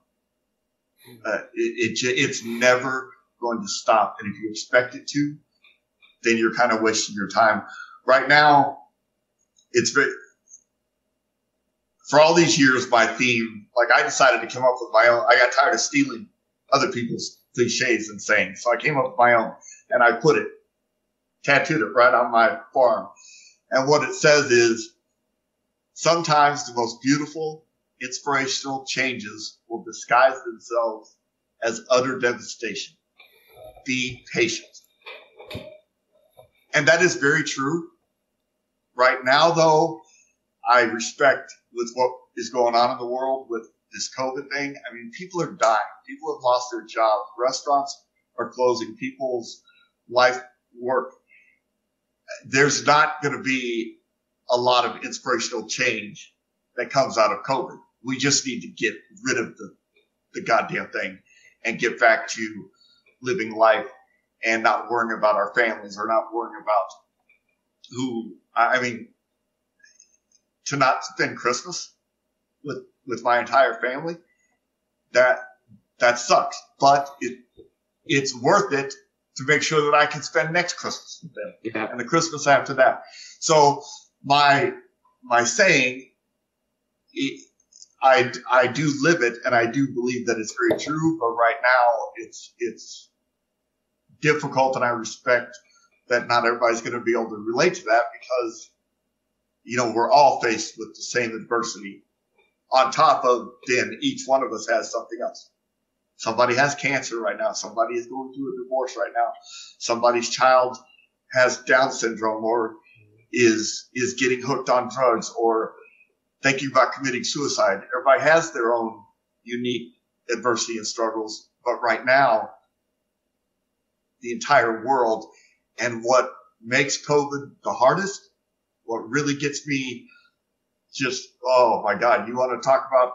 [SPEAKER 6] It's never going to stop. And if you expect it to, then you're kind of wasting your time. Right now, for all these years, my theme, like I decided to come up with my own. I got tired of stealing other people's cliches and sayings. So I came up with my own and I tattooed it right on my forearm. And what it says is, sometimes the most beautiful inspirational changes will disguise themselves as utter devastation. Be patient. And that is very true. Right now, though, I respect with what is going on in the world with this COVID thing. I mean, people are dying. People have lost their jobs. Restaurants are closing. People's life work. There's not going to be a lot of inspirational change that comes out of COVID. We just need to get rid of the goddamn thing and get back to living life and not worrying about our families or not worrying about to not spend Christmas with my entire family, that sucks. But it's worth it to make sure that I can spend next Christmas with them and the Christmas after that. So my saying, I do live it, and I do believe that it's very true. But right now, it's difficult, and I respect that not everybody's going to be able to relate to that because, we're all faced with the same adversity. On top of then, each one of us has something else. Somebody has cancer right now. Somebody is going through a divorce right now. Somebody's child has Down syndrome or is getting hooked on drugs or thinking about committing suicide. Everybody has their own unique adversity and struggles. But right now, the entire world, and what makes COVID the hardest, what really gets me just, oh my God, you want to talk about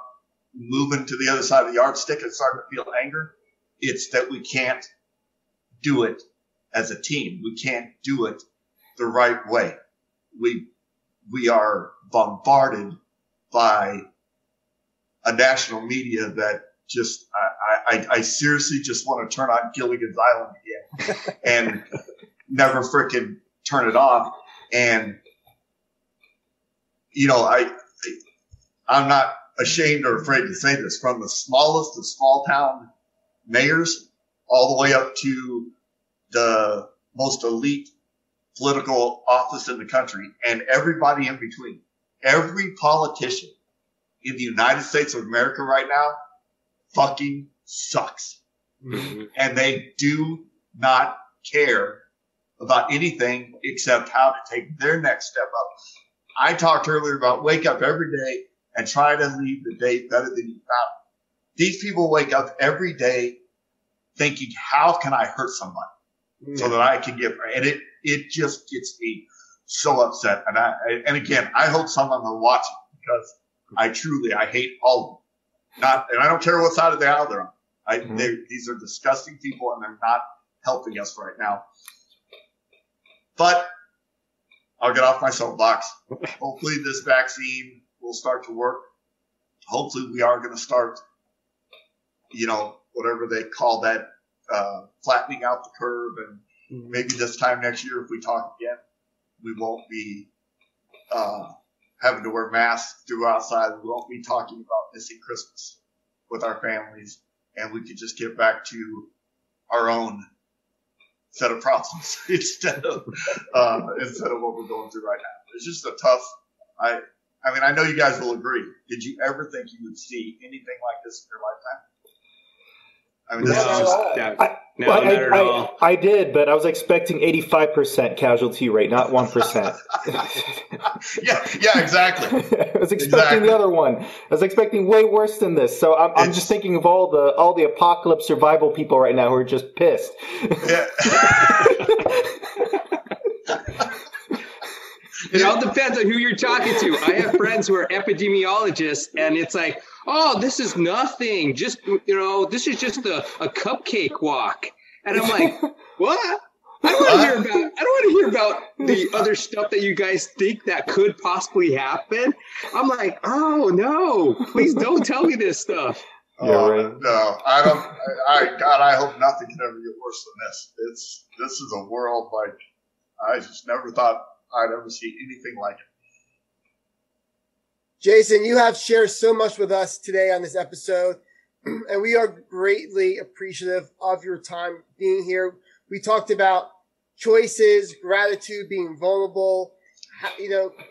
[SPEAKER 6] moving to the other side of the yardstick and starting to feel anger? It's that we can't do it as a team. We can't do it the right way. We are bombarded by a national media that just, I seriously just want to turn on Gilligan's Island again and never freaking turn it off. And, I'm not ashamed or afraid to say this, from the smallest of small town mayors all the way up to the most elite political office in the country and everybody in between. Every politician in the United States of America right now fucking sucks. Mm-hmm. And they do not care about anything except how to take their next step up. I talked earlier about wake up every day and try to leave the day better than you found it. These people wake up every day thinking, how can I hurt somebody so that I can get, and it just gets me so upset. And again, I hope some of them are watching because I hate all of them. And I don't care what side of the aisle they're on. These are disgusting people and they're not helping us right now. But I'll get off my soapbox. Hopefully this vaccine will start to work. Hopefully we are going to start, whatever they call that, flattening out the curve. And maybe this time next year, if we talk again, we won't be having to wear masks to go outside. We won't be talking about missing Christmas with our families. And we could just get back to our own set of problems instead of what we're going through right now. It's just a tough. I know you guys will agree. Did you ever think you would see anything like this in your lifetime?
[SPEAKER 3] Not at all.
[SPEAKER 4] I did, but I was expecting 85% casualty rate, not 1%.
[SPEAKER 6] yeah, exactly.
[SPEAKER 4] I was expecting the other one. I was expecting way worse than this. So I'm just thinking of all the apocalypse survival people right now who are just pissed.
[SPEAKER 6] Yeah.
[SPEAKER 3] It all depends on who you're talking to. I have friends who are epidemiologists, and it's like, oh, this is nothing. Just, this is just a cupcake walk. And I'm like, what? I don't want to hear about the other stuff that you guys think that could possibly happen. I'm like, oh no, please don't tell me this stuff.
[SPEAKER 6] Right. No, I don't. God, I hope nothing can ever get worse than this. This is a world like I just never thought I'd ever see anything like it.
[SPEAKER 1] Jason, you have shared so much with us today on this episode, and we are greatly appreciative of your time being here. We talked about choices, gratitude, being vulnerable,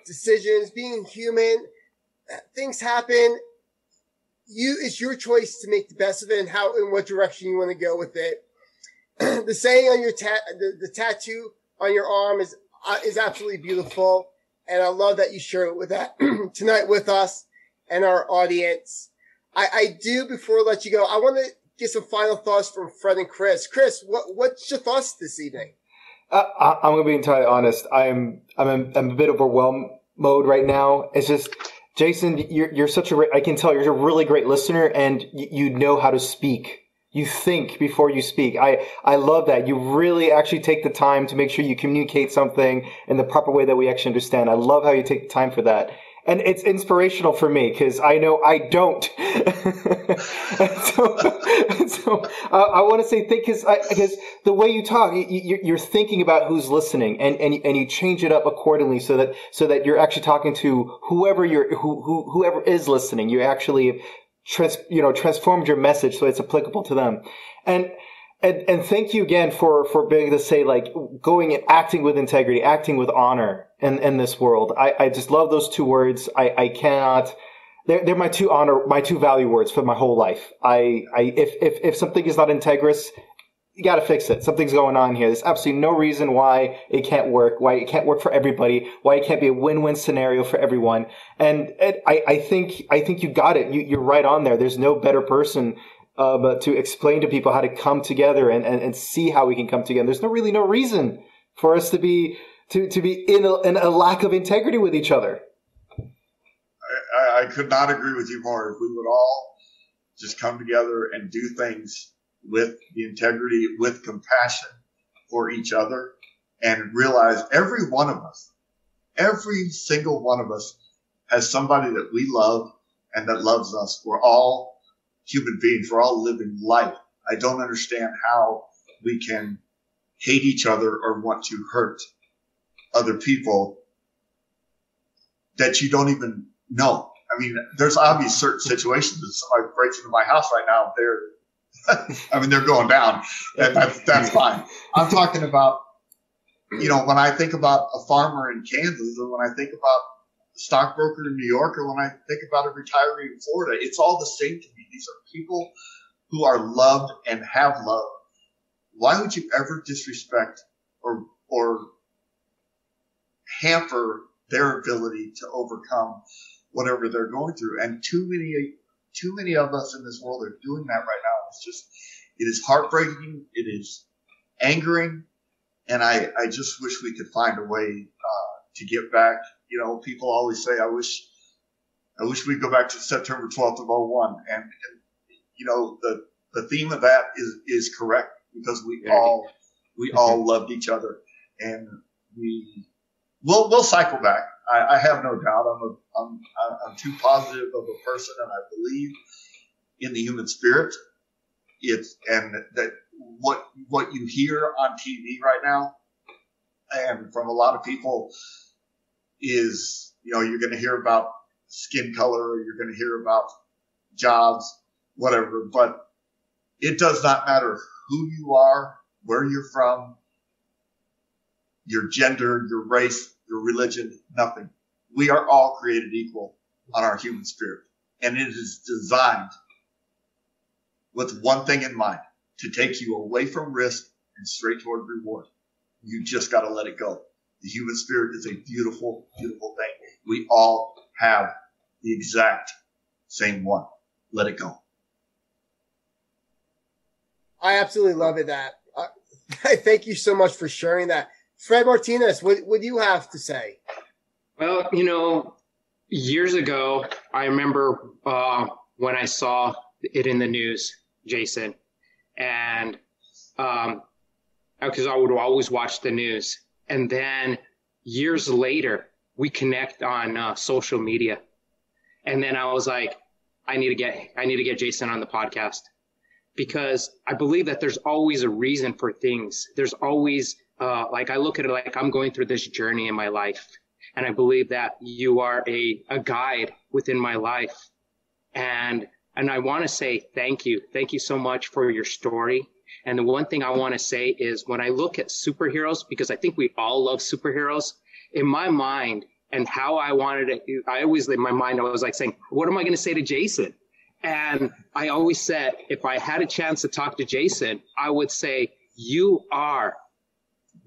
[SPEAKER 1] decisions, being human. Things happen. it's your choice to make the best of it and in what direction you want to go with it. The saying on your the tattoo on your arm is absolutely beautiful. And I love that you share it with that tonight with us and our audience. I do, before I let you go, I want to get some final thoughts from Fred and Chris. Chris, what's your thoughts this evening?
[SPEAKER 4] I'm going to be entirely honest. I'm a bit overwhelmed mode right now. It's just, Jason, you're such I can tell you're a really great listener, and you know how to speak. You think before you speak. I love that. You really actually take the time to make sure you communicate something in the proper way that we actually understand. I love how you take the time for that. And it's inspirational for me because I know I don't. so I want to say thank because the way you talk, you're thinking about who's listening, and you change it up accordingly so that you're actually talking to whoever is listening. You actually transformed your message so it's applicable to them. And thank you again for being able to say, like, going and acting with integrity, acting with honor in this world. I just love those two words. I cannot, they're my two value words for my whole life. If something is not integrous, you got to fix it. Something's going on here. There's absolutely no reason why it can't work, why it can't work for everybody, why it can't be a win-win scenario for everyone. And I think you got it. You're right on there. There's no better person but to explain to people how to come together and see how we can come together. There's no reason for us to be in a lack of integrity with each other.
[SPEAKER 6] I could not agree with you more. If we would all just come together and do things with the integrity, with compassion for each other, and realize every single one of us has somebody that we love and that loves us. We're all human beings. We're all living life. I don't understand how we can hate each other or want to hurt other people that you don't even know. I mean, there's obvious certain situations that somebody breaks into my house right now. They're going down. That's fine. I'm talking about, when I think about a farmer in Kansas, or when I think about a stockbroker in New York, or when I think about a retiree in Florida, it's all the same to me. These are people who are loved and have loved. Why would you ever disrespect or hamper their ability to overcome whatever they're going through? And too many of us in this world are doing that right now. It is heartbreaking. It is angering. And I just wish we could find a way to get back. People always say, I wish we'd go back to September 12th of 01. And the theme of that is correct, because we all loved each other, and we'll cycle back. I have no doubt. I'm too positive of a person, and I believe in the human spirit. And that what you hear on TV right now, and from a lot of people, is you're going to hear about skin color, or you're going to hear about jobs, whatever. But it does not matter who you are, where you're from, your gender, your race, your religion, nothing. We are all created equal on our human spirit. And it is designed with one thing in mind: to take you away from risk and straight toward reward. You just got to let it go. The human spirit is a beautiful, beautiful thing. We all have the exact same one. Let it go.
[SPEAKER 1] I absolutely love it. Thank you so much for sharing that. Fred Martinez, what do you have to say?
[SPEAKER 3] Well, years ago, I remember when I saw it in the news, Jason, and because I would always watch the news. And then years later, we connect on social media. And then I was like, I need to get Jason on the podcast, because I believe that there's always a reason for things. There's always, I look at it like I'm going through this journey in my life. And I believe that you are a guide within my life. And I want to say thank you. Thank you so much for your story. And the one thing I want to say is, when I look at superheroes, because I think we all love superheroes, in my mind and how I wanted it, I always, in my mind, I was like saying, what am I going to say to Jason? And I always said, if I had a chance to talk to Jason, I would say, you are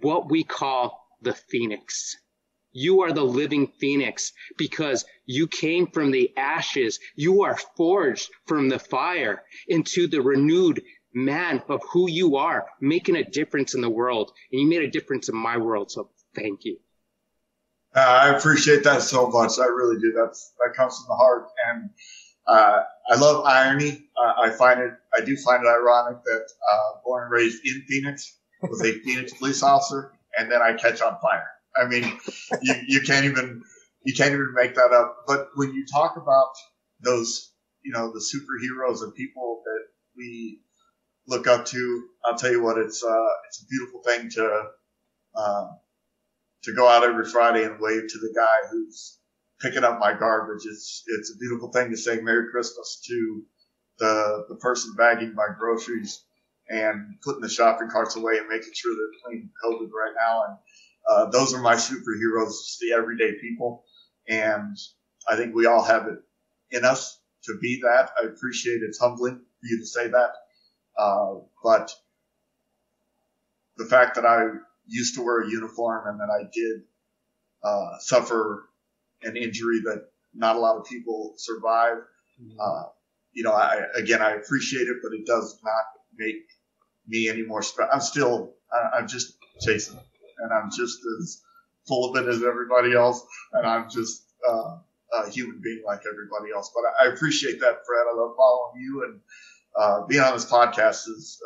[SPEAKER 3] what we call the Phoenix. You are the living Phoenix because you came from the ashes. You are forged from the fire into the renewed man of who you are, making a difference in the world. And you made a difference in my world. So thank you.
[SPEAKER 6] I appreciate that so much. I really do. That comes from the heart. And I love irony. I do find it ironic that born and raised in Phoenix, was a Phoenix police officer, and then I catch on fire. I mean, you can't even make that up. But when you talk about those, the superheroes and people that we look up to, I'll tell you what, it's a beautiful thing to go out every Friday and wave to the guy who's picking up my garbage. It's a beautiful thing to say Merry Christmas to the person bagging my groceries and putting the shopping carts away and making sure they're clean COVID right now. And those are my superheroes, just the everyday people. And I think we all have it in us to be that. I appreciate it's humbling for you to say that. But the fact that I used to wear a uniform and that I did suffer an injury that not a lot of people survive, I appreciate it, but it does not make me any more special. I'm just Jason, and I'm just as full of it as everybody else, and I'm just a human being like everybody else. But I appreciate that, Fred. I love following you, and being on this podcast is,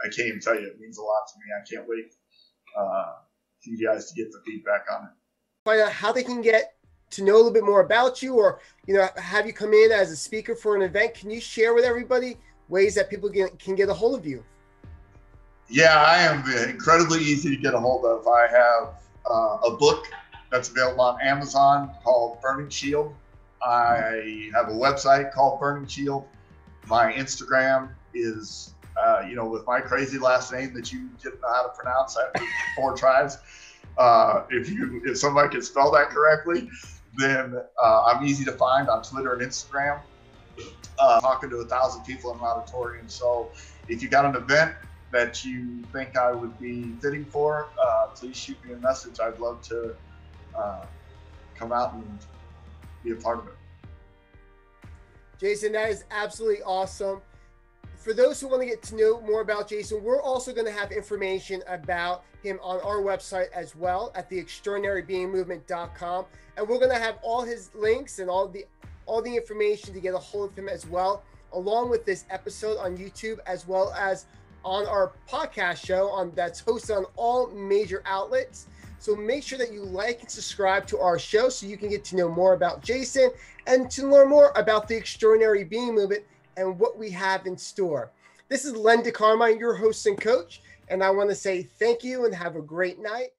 [SPEAKER 6] I can't even tell you, it means a lot to me. I can't wait for you guys to get the feedback on it.
[SPEAKER 1] Find out how they can get to know a little bit more about you, or have you come in as a speaker for an event. Can you share with everybody ways that people can get a hold of you?
[SPEAKER 6] Yeah, I am incredibly easy to get a hold of. I have a book that's available on Amazon called Burning Shield. I have a website called Burning Shield. My Instagram is, with my crazy last name that you didn't know how to pronounce. I have 4 tries. If somebody can spell that correctly, then I'm easy to find on Twitter and Instagram. Talking to 1,000 people in an auditorium. So if you got an event that you think I would be fitting for, please shoot me a message. I'd love to come out and be a part of it.
[SPEAKER 1] Jason, that is absolutely awesome. For those who want to get to know more about Jason, we're also going to have information about him on our website as well at theextraordinarybeingmovement.com. And we're going to have all his links and all the information to get a hold of him as well, along with this episode on YouTube, as well as on our podcast show that's hosted on all major outlets. So make sure that you like and subscribe to our show so you can get to know more about Jason and to learn more about the Extraordinary Being Movement and what we have in store. This is Len DeCarmine, your host and coach, and I want to say thank you and have a great night.